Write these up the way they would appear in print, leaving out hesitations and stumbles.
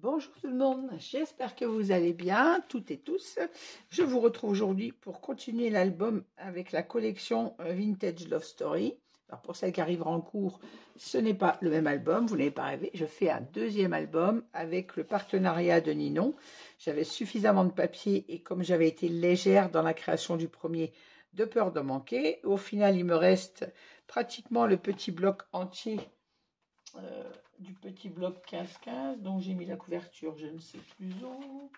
Bonjour tout le monde, j'espère que vous allez bien, toutes et tous. Je vous retrouve aujourd'hui pour continuer l'album avec la collection Vintage Love Story. Alors pour celles qui arriveront en cours, ce n'est pas le même album, vous n'avez pas rêvé. Je fais un deuxième album avec le partenariat de Ninon. J'avais suffisamment de papier et comme j'avais été légère dans la création du premier, de peur de manquer. Au final, il me reste pratiquement le petit bloc entier du petit bloc 15-15, donc j'ai mis la couverture, je ne sais plus où.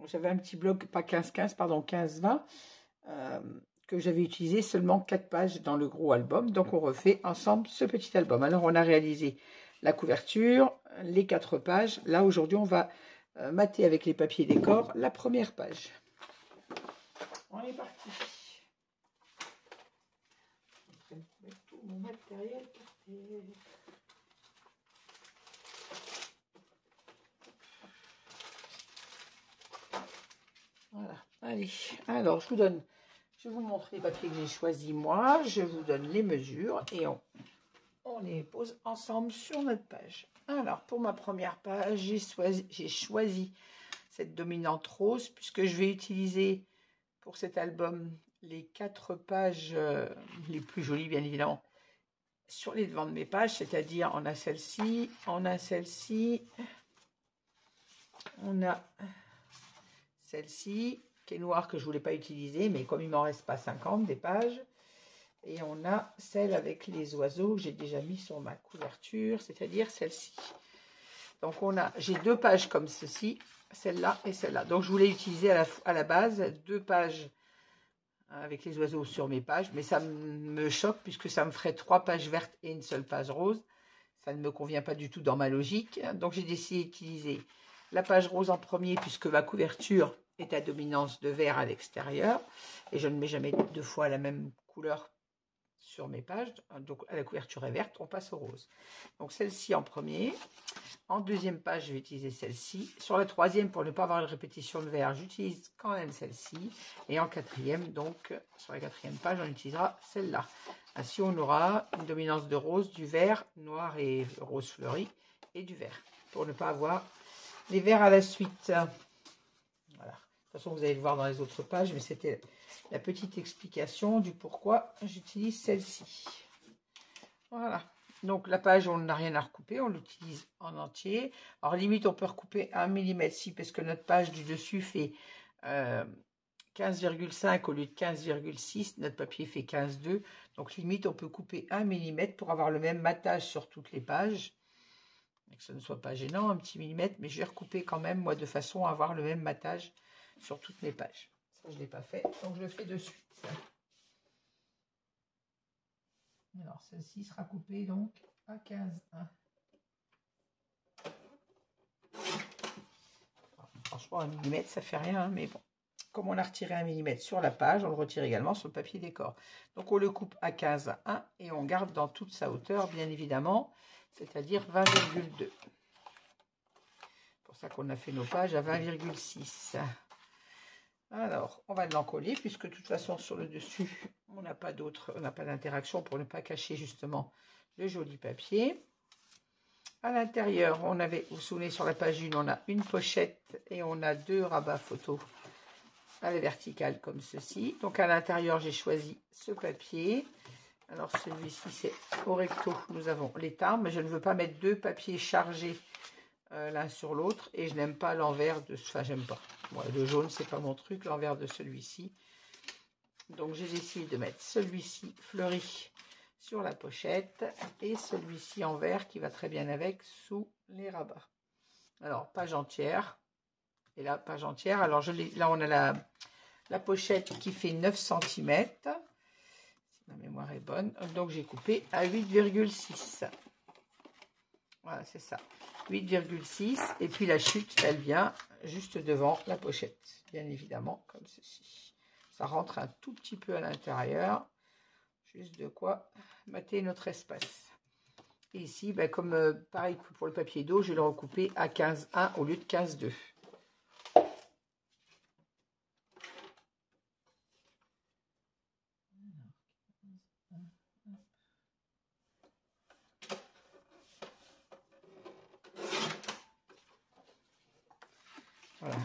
J'avais un petit bloc, pas 15-15, pardon, 15-20, que j'avais utilisé seulement 4 pages dans le gros album. Donc on refait ensemble ce petit album. Alors on a réalisé la couverture, les 4 pages. Là aujourd'hui on va mater avec les papiers décor la première page. On est parti. Je vais mettre tout mon matériel. Voilà, allez, alors je vais vous montrer les papiers que j'ai choisis moi, je vous donne les mesures et on les pose ensemble sur notre page. Alors pour ma première page, j'ai choisi cette dominante rose puisque je vais utiliser pour cet album les 4 pages les plus jolies bien évidemment sur les devants de mes pages, c'est-à-dire on a celle-ci, on a celle-ci, on a celle-ci qui est noire que je ne voulais pas utiliser, mais comme il m'en reste pas 50 des pages, et on a celle avec les oiseaux que j'ai déjà mis sur ma couverture, c'est-à-dire celle-ci. Donc j'ai 2 pages comme ceci, celle-là et celle-là. Donc je voulais utiliser à la base 2 pages avec les oiseaux sur mes pages, mais ça me choque puisque ça me ferait 3 pages vertes et une seule page rose. Ça ne me convient pas du tout dans ma logique. Donc j'ai décidé d'utiliser la page rose en premier puisque ma couverture est à dominance de vert à l'extérieur et je ne mets jamais 2 fois la même couleur sur mes pages. Donc la couverture est verte, on passe au rose. Donc celle-ci en premier. En deuxième page, je vais utiliser celle-ci. Sur la troisième, pour ne pas avoir une répétition de vert, j'utilise quand même celle-ci. Et en quatrième, donc sur la quatrième page, on utilisera celle-là. Ainsi, on aura une dominance de rose, du vert, noir et rose fleuri, et du vert, pour ne pas avoir les verts à la suite. Voilà. De toute façon, vous allez le voir dans les autres pages, mais c'était la petite explication du pourquoi j'utilise celle-ci. Voilà. Donc la page, on n'a rien à recouper, on l'utilise en entier. Alors limite, on peut recouper 1 mm ici, parce que notre page du dessus fait 15,5 au lieu de 15,6. Notre papier fait 15,2. Donc limite, on peut couper 1 mm pour avoir le même matage sur toutes les pages. Et que ce ne soit pas gênant, un petit millimètre, mais je vais recouper quand même, moi, de façon à avoir le même matage sur toutes mes pages. Ça, je ne l'ai pas fait, donc je le fais de suite. Alors, celle-ci sera coupée donc à 15,1. Franchement, 1 mm, ça fait rien, hein, mais bon. Comme on a retiré 1 mm sur la page, on le retire également sur le papier décor. Donc, on le coupe à 15,1 et on garde dans toute sa hauteur, bien évidemment, c'est-à-dire 20,2. C'est pour ça qu'on a fait nos pages à 20,6. Alors, on va l'encoller puisque de toute façon, sur le dessus, on n'a pas d'interaction pour ne pas cacher justement le joli papier. À l'intérieur, vous vous souvenez, sur la page 1, on a une pochette et on a 2 rabats photos à la verticale comme ceci. Donc à l'intérieur, j'ai choisi ce papier. Alors celui-ci, c'est au recto. Nous avons les timbres, mais je ne veux pas mettre 2 papiers chargés l'un sur l'autre, et je n'aime pas l'envers de... Enfin, j'aime pas. Moi, le jaune, c'est pas mon truc, l'envers de celui-ci. Donc j'ai décidé de mettre celui-ci fleuri sur la pochette et celui-ci en vert qui va très bien avec sous les rabats. Alors page entière, et là page entière. Alors là on a la pochette qui fait 9 cm, si ma mémoire est bonne. Donc j'ai coupé à 8,6. Voilà, c'est ça, 8,6. Et puis la chute, elle vient juste devant la pochette, bien évidemment, comme ceci. Ça rentre un tout petit peu à l'intérieur, juste de quoi mater notre espace. Et ici, ben, comme pareil que pour le papier d'eau, je vais le recouper à 15,1 au lieu de 15,2.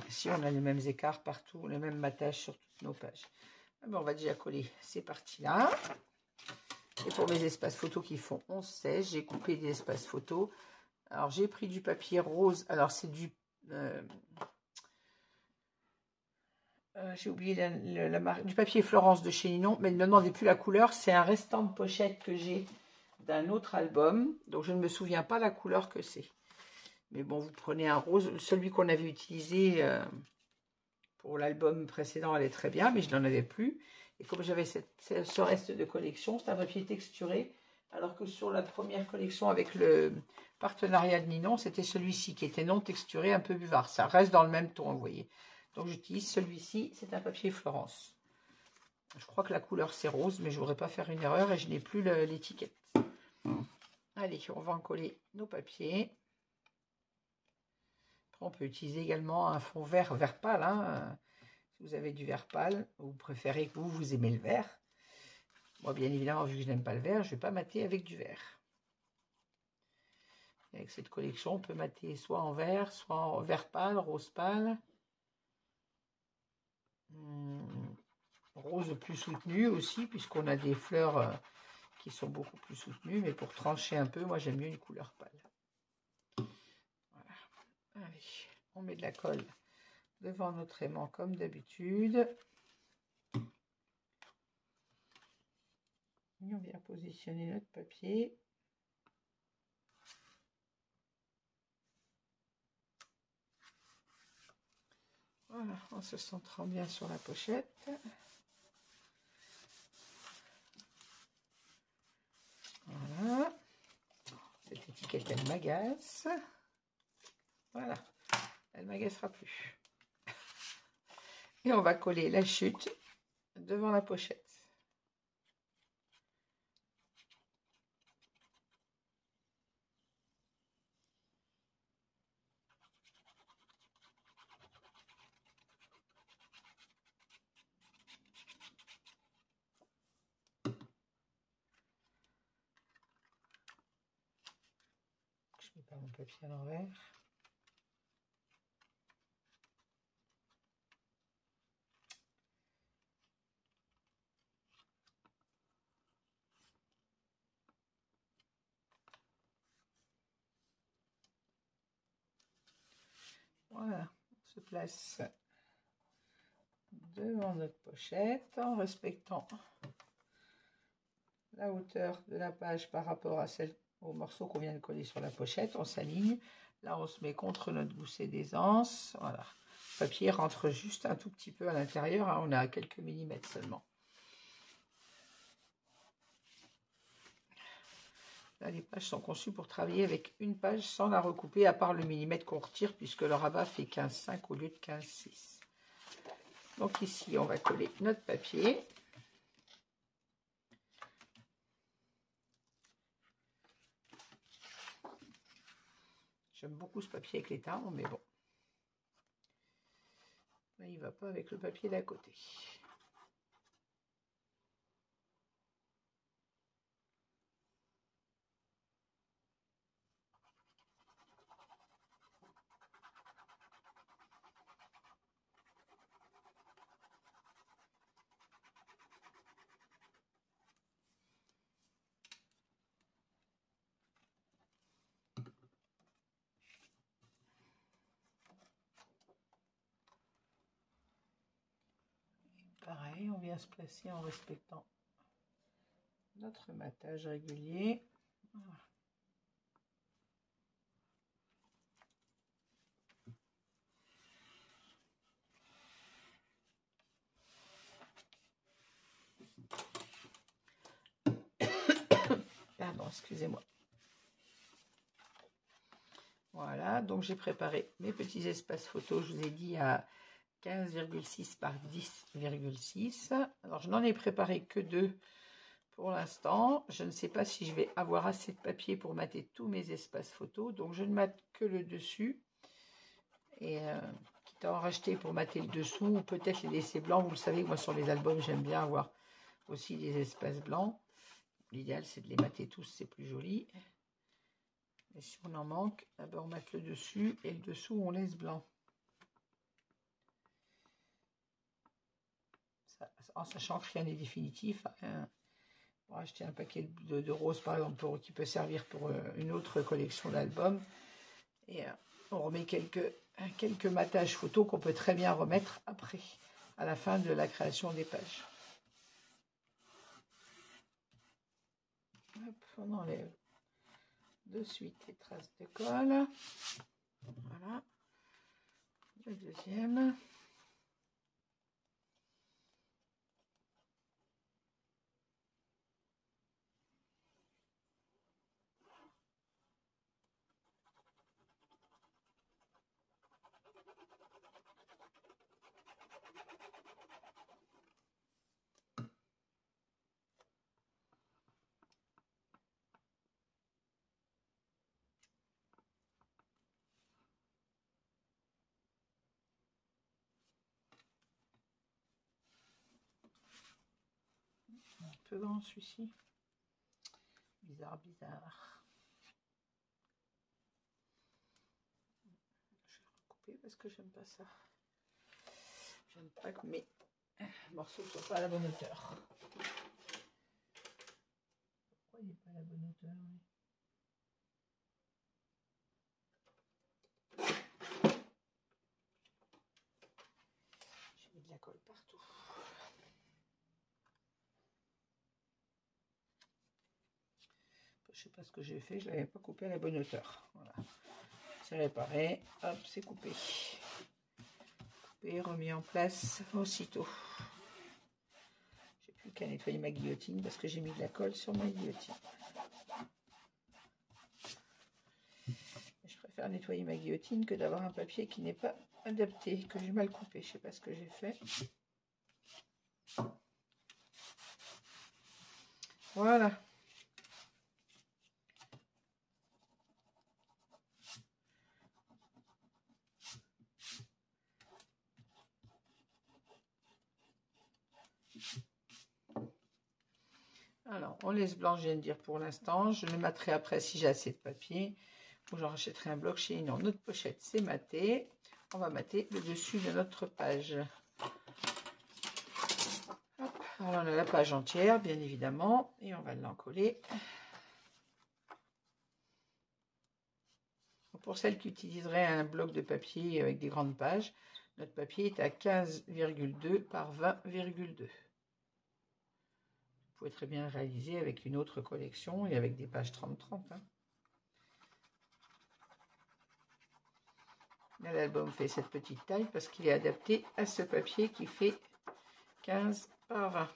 si on a les mêmes écarts partout, les mêmes matages sur toutes nos pages. Ah ben, on va déjà coller ces parties-là. Et pour mes espaces photos qui font 11-16, j'ai coupé des espaces photos. Alors, j'ai pris du papier rose. Alors, c'est du... j'ai oublié la marque, du papier Florence de chez Ninon, mais ne me demandez plus la couleur. C'est un restant de pochette que j'ai d'un autre album. Donc, je ne me souviens pas la couleur que c'est. Mais bon, vous prenez un rose. Celui qu'on avait utilisé pour l'album précédent, elle est très bien, mais je n'en avais plus. Et comme j'avais ce reste de collection, c'est un papier texturé. Alors que sur la première collection avec le partenariat de Ninon, c'était celui-ci qui était non texturé, un peu buvard. Ça reste dans le même ton, vous voyez. Donc j'utilise celui-ci, c'est un papier Florence. Je crois que la couleur c'est rose, mais je ne voudrais pas faire une erreur et je n'ai plus l'étiquette. Allez, on va en coller nos papiers. Après, on peut utiliser également un fond vert pâle. Hein. Si vous avez du vert pâle, ou vous préférez que vous aimez le vert. Moi, bien évidemment, vu que je n'aime pas le vert, je ne vais pas mater avec du vert. Et avec cette collection, on peut mater soit en vert, soit en vert pâle, rose pâle. Rose plus soutenu aussi, puisqu'on a des fleurs qui sont beaucoup plus soutenues. Mais pour trancher un peu, moi, j'aime mieux une couleur pâle. Voilà. Allez, on met de la colle devant notre aimant comme d'habitude. Et on vient positionner notre papier. Voilà, en se centrant bien sur la pochette. Voilà. Cette étiquette, elle m'agace. Voilà, elle ne m'agacera plus. Et on va coller la chute devant la pochette. Je mets pas mon papier à l'envers. Voilà, on se place devant notre pochette en respectant la hauteur de la page par rapport à celle au morceau qu'on vient de coller sur la pochette. On s'aligne. Là, on se met contre notre gousset d'aisance. Voilà. Le papier rentre juste un tout petit peu à l'intérieur. Hein. On a quelques millimètres seulement. Là, les pages sont conçues pour travailler avec une page sans la recouper, à part le millimètre qu'on retire, puisque le rabat fait 15,5 au lieu de 15,6. Donc ici, on va coller notre papier. J'aime beaucoup ce papier avec les timbres, mais bon. Là, il ne va pas avec le papier d'à côté. Pareil, on vient se placer en respectant notre matage régulier. Voilà. Pardon, excusez-moi. Voilà, donc j'ai préparé mes petits espaces photos, je vous ai dit à 15,6 par 10,6. Alors je n'en ai préparé que 2 pour l'instant. Je ne sais pas si je vais avoir assez de papier pour mater tous mes espaces photos, donc je ne mate que le dessus. Et quitte à en racheter pour mater le dessous, ou peut-être les laisser blancs. Vous le savez, moi sur les albums, j'aime bien avoir aussi des espaces blancs. L'idéal, c'est de les mater tous, c'est plus joli. Et si on en manque, d'abord on mate le dessus et le dessous, on laisse blanc. en sachant que rien n'est définitif. Pour acheter un paquet de roses, par exemple, qui peut servir pour une autre collection d'albums. Et on remet quelques matages photos qu'on peut très bien remettre après, à la fin de la création des pages. Hop, on enlève de suite les traces de colle. Voilà. Le deuxième. Un peu grand celui-ci. Bizarre, bizarre. Je vais recouper parce que j'aime pas ça. J'aime pas que mes morceaux ne soient pas à la bonne hauteur. Pourquoi il n'est pas à la bonne hauteur, lui? J'ai mis de la colle partout. Je sais pas ce que j'ai fait, je l'avais pas coupé à la bonne hauteur. Voilà. C'est réparé, hop, c'est coupé. Coupé, remis en place aussitôt. J'ai plus qu'à nettoyer ma guillotine parce que j'ai mis de la colle sur ma guillotine. Je préfère nettoyer ma guillotine que d'avoir un papier qui n'est pas adapté, que j'ai mal coupé. Je sais pas ce que j'ai fait. Voilà. Alors, on laisse blanc, je viens de dire pour l'instant. Je le materai après si j'ai assez de papier. Ou j'en rachèterai un bloc chez une. Notre pochette, c'est maté. On va mater le dessus de notre page. Hop. Alors, on a la page entière, bien évidemment. Et on va l'encoller. Pour celles qui utiliseraient un bloc de papier avec des grandes pages, notre papier est à 15,2 par 20,2. Vous pouvez très bien le réaliser avec une autre collection et avec des pages 30-30. Hein. L'album fait cette petite taille parce qu'il est adapté à ce papier qui fait 15 par 20.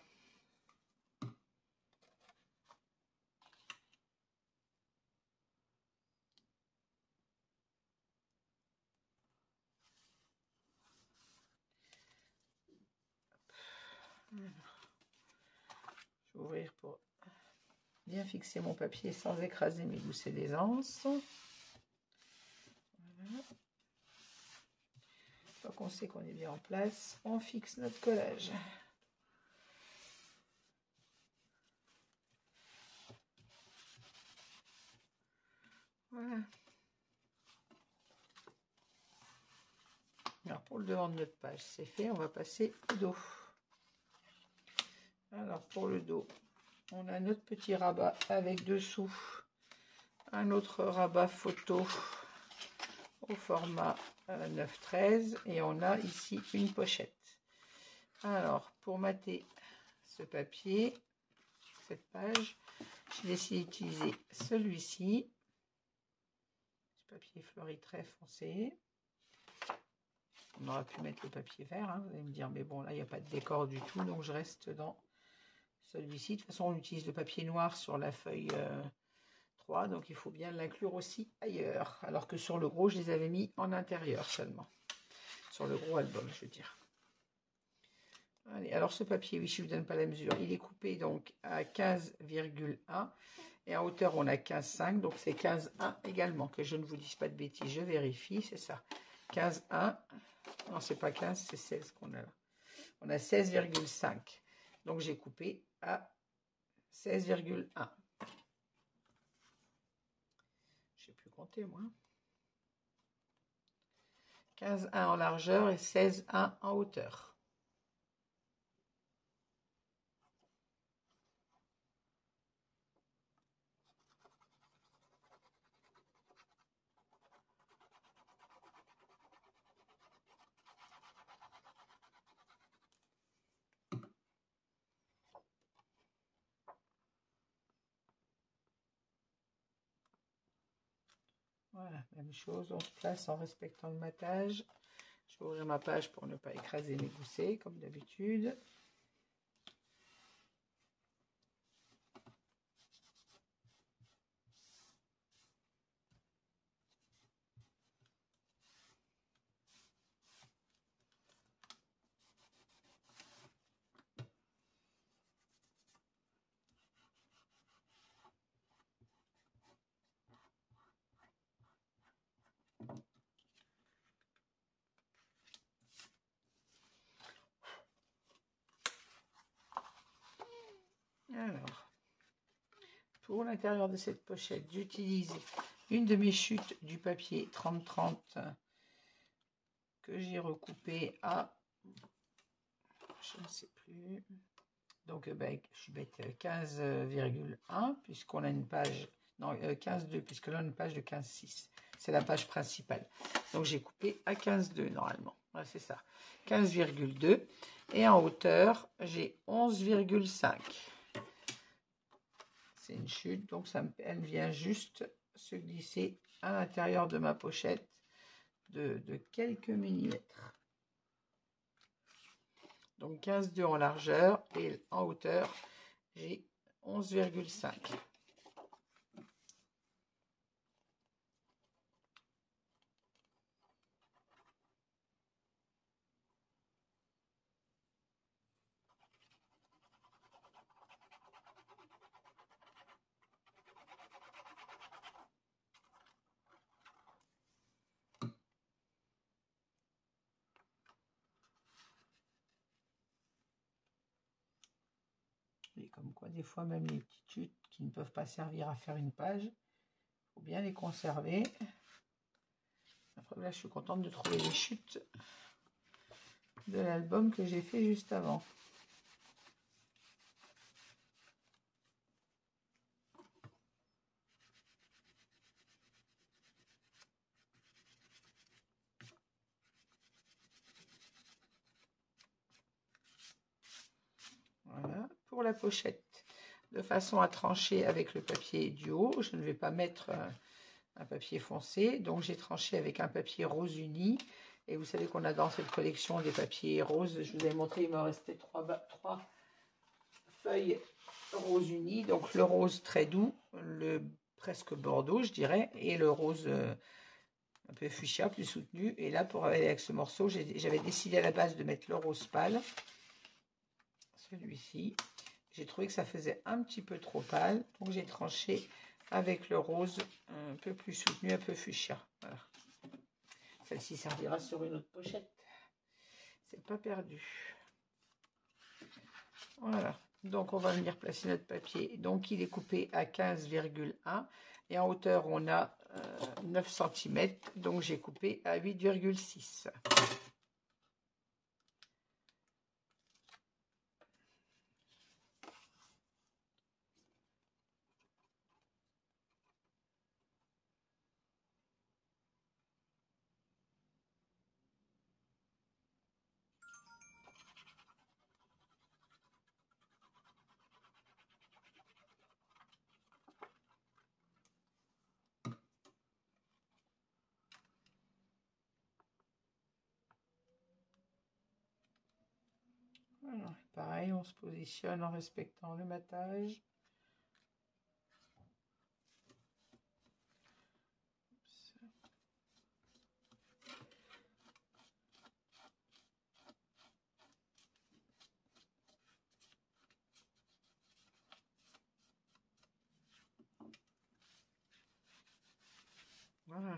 Je vais ouvrir pour bien fixer mon papier sans écraser mes gousses et des anses. Voilà. Une fois qu'on sait qu'on est bien en place, on fixe notre collage. Voilà. Alors pour le devant de notre page, c'est fait. On va passer au dos. Alors pour le dos, on a notre petit rabat avec dessous un autre rabat photo au format 9-13 et on a ici une pochette. Alors pour mater ce papier, cette page, j'ai décidé d'utiliser celui-ci. Ce papier fleuri très foncé. On aurait pu mettre le papier vert, hein, vous allez me dire, mais bon là il n'y a pas de décor du tout, donc je reste dans celui-ci. De toute façon on utilise le papier noir sur la feuille 3, donc il faut bien l'inclure aussi ailleurs, alors que sur le gros je les avais mis en intérieur seulement, sur le gros album je veux dire. Allez, alors ce papier, oui, je ne vous donne pas la mesure, il est coupé donc à 15,1 et en hauteur on a 15,5, donc c'est 15,1 également, que je ne vous dise pas de bêtises, je vérifie, c'est ça, 15,1, non c'est pas 15, c'est 16 qu'on a là, on a 16,5, donc j'ai coupé à 16,1. Je ne sais plus compter moi. 15,1 en largeur et 16,1 en hauteur. Voilà, même chose, on se place en respectant le matage. Je vais ouvrir ma page pour ne pas écraser mes goussets, comme d'habitude. Alors, pour l'intérieur de cette pochette, j'utilise une de mes chutes du papier 30-30 que j'ai recoupé à, je ne sais plus, donc ben, je suis bête, 15,1 puisqu'on a une page, non 15,2 puisque là on a une page de 15,6, c'est la page principale. Donc j'ai coupé à 15,2 normalement, ouais, c'est ça, 15,2 et en hauteur j'ai 11,5. C'est une chute, donc elle vient juste se glisser à l'intérieur de ma pochette de quelques millimètres. Donc 15,2 en largeur et en hauteur, j'ai 11,5. Et comme quoi, des fois, même les petites chutes qui ne peuvent pas servir à faire une page, il faut bien les conserver. Après, là, je suis contente de trouver les chutes de l'album que j'ai fait juste avant. Voilà, pour la pochette, de façon à trancher avec le papier du haut, je ne vais pas mettre un papier foncé, donc j'ai tranché avec un papier rose uni. Et vous savez qu'on a dans cette collection des papiers roses, je vous avais montré, il me restait trois feuilles rose uni, donc le rose très doux, le presque bordeaux je dirais, et le rose un peu fuchsia, plus soutenu. Et là, pour aller avec ce morceau, j'avais décidé à la base de mettre le rose pâle, celui-ci. J'ai trouvé que ça faisait un petit peu trop pâle, donc j'ai tranché avec le rose un peu plus soutenu, un peu fuchsia. Voilà. Celle-ci servira sur une autre pochette. C'est pas perdu. Voilà. Donc on va venir placer notre papier. Donc il est coupé à 15,1 et en hauteur on a 9 cm. Donc j'ai coupé à 8,6. Voilà. Pareil, on se positionne en respectant le matage. Voilà.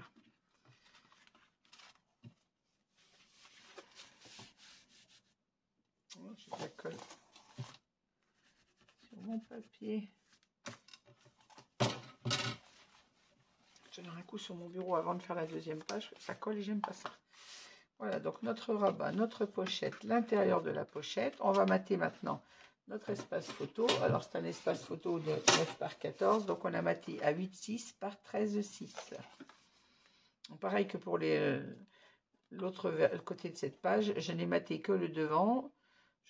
Je la colle sur mon papier. Je donne un coup sur mon bureau avant de faire la deuxième page. Ça colle et j'aime pas ça. Voilà, donc notre rabat, notre pochette, l'intérieur de la pochette. On va mater maintenant notre espace photo. Alors, c'est un espace photo de 9 par 14. Donc, on a maté à 8,6 par 13,6. Pareil que pour l'autre côté de cette page, je n'ai maté que le devant.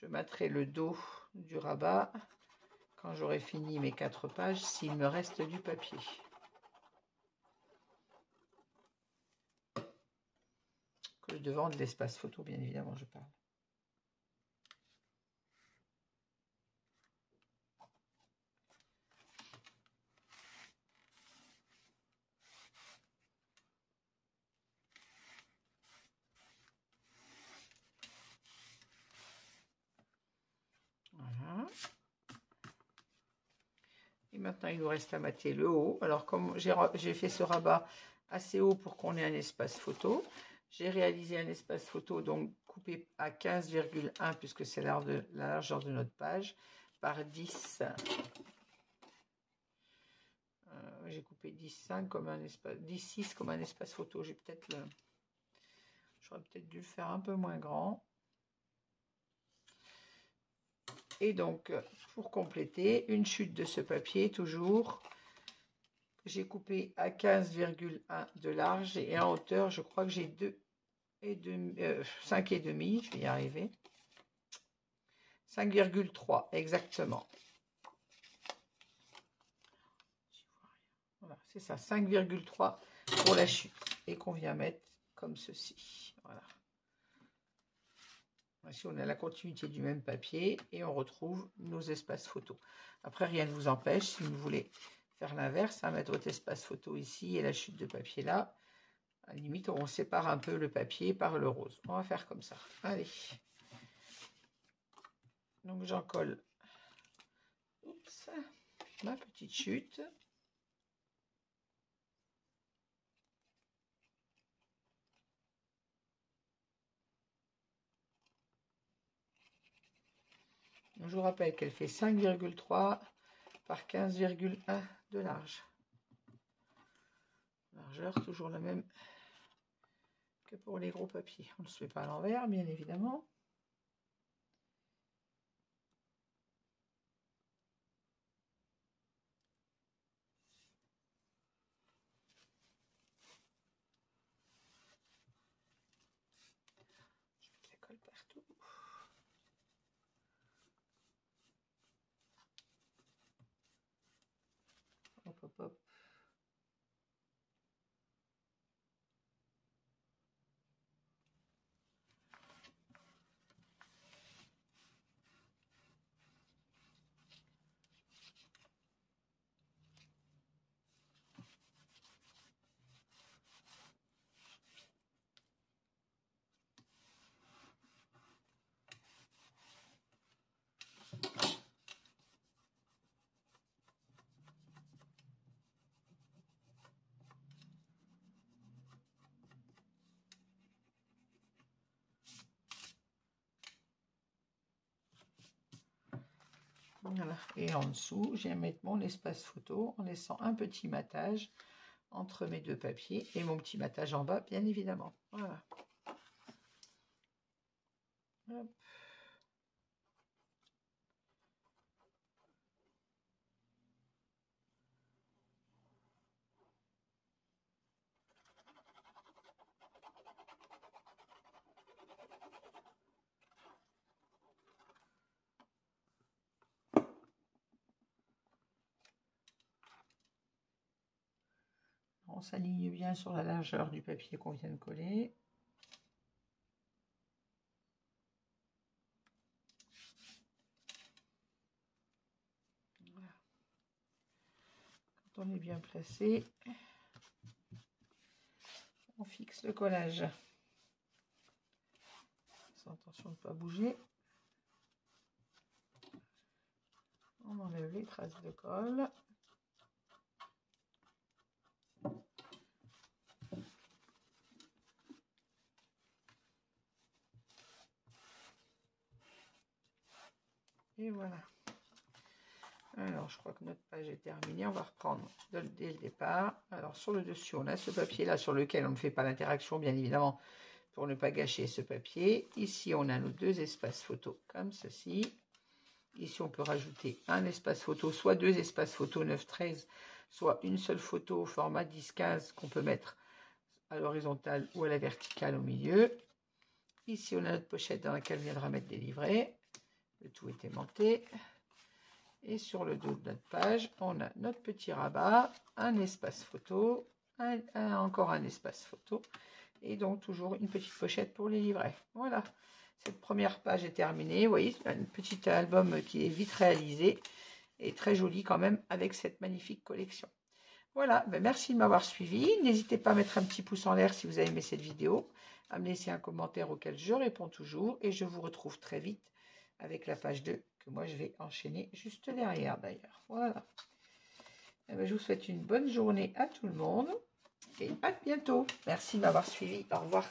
Je materai le dos du rabat quand j'aurai fini mes 4 pages, s'il me reste du papier. le devant de l'espace photo, bien évidemment, je parle. Voilà. Et maintenant, il nous reste à mater le haut. Alors, comme j'ai fait ce rabat assez haut pour qu'on ait un espace photo, j'ai réalisé un espace photo, donc coupé à 15,1, puisque c'est la largeur de notre page, par 10. J'ai coupé 10,5 comme un espace, 10,6 comme un espace photo. J'aurais peut-être dû le faire un peu moins grand. Et donc, pour compléter, une chute de ce papier, toujours, j'ai coupé à 15,1 de large et en hauteur, je crois que j'ai 5,5, je vais y arriver. 5,3 exactement. Voilà, c'est ça, 5,3 pour la chute et qu'on vient mettre comme ceci. Voilà. Ici, on a la continuité du même papier et on retrouve nos espaces photos. Après, rien ne vous empêche, si vous voulez faire l'inverse, à mettre votre espace photo ici et la chute de papier là. À la limite, on sépare un peu le papier par le rose. On va faire comme ça. Allez. Donc, j'en colle ma petite chute. Donc, je vous rappelle qu'elle fait 5,3 par 15,1 de large. Largeur, toujours la même que pour les gros papiers. On ne se fait pas à l'envers, bien évidemment. Je mets de la colle partout. Hop, hop, hop. Voilà. Et en dessous, je vais mettre mon espace photo en laissant un petit matage entre mes deux papiers et mon petit matage en bas, bien évidemment. Voilà. Hop. On s'aligne bien sur la largeur du papier qu'on vient de coller. Voilà. Quand on est bien placé, on fixe le collage. Sans attention de ne pas bouger. On enlève les traces de colle. Et voilà. Alors, je crois que notre page est terminée. On va reprendre dès le départ. Alors, sur le dessus, on a ce papier-là sur lequel on ne fait pas l'interaction, bien évidemment, pour ne pas gâcher ce papier. Ici, on a nos deux espaces photos, comme ceci. Ici, on peut rajouter un espace photo, soit deux espaces photo 9-13, soit une seule photo au format 10-15 qu'on peut mettre à l'horizontale ou à la verticale au milieu. Ici, on a notre pochette dans laquelle viendra mettre des livrets. Le tout est aimanté. Et sur le dos de notre page, on a notre petit rabat, un espace photo, encore un espace photo Et donc, toujours une petite pochette pour les livrets. Voilà, cette première page est terminée. Vous voyez, un petit album qui est vite réalisé et très joli quand même avec cette magnifique collection. Voilà, ben merci de m'avoir suivi. N'hésitez pas à mettre un petit pouce en l'air si vous avez aimé cette vidéo, à me laisser un commentaire auquel je réponds toujours. Et je vous retrouve très vite avec la page 2 que moi je vais enchaîner juste derrière d'ailleurs. Voilà. Ben, je vous souhaite une bonne journée à tout le monde et à bientôt. Merci de m'avoir suivi. Au revoir.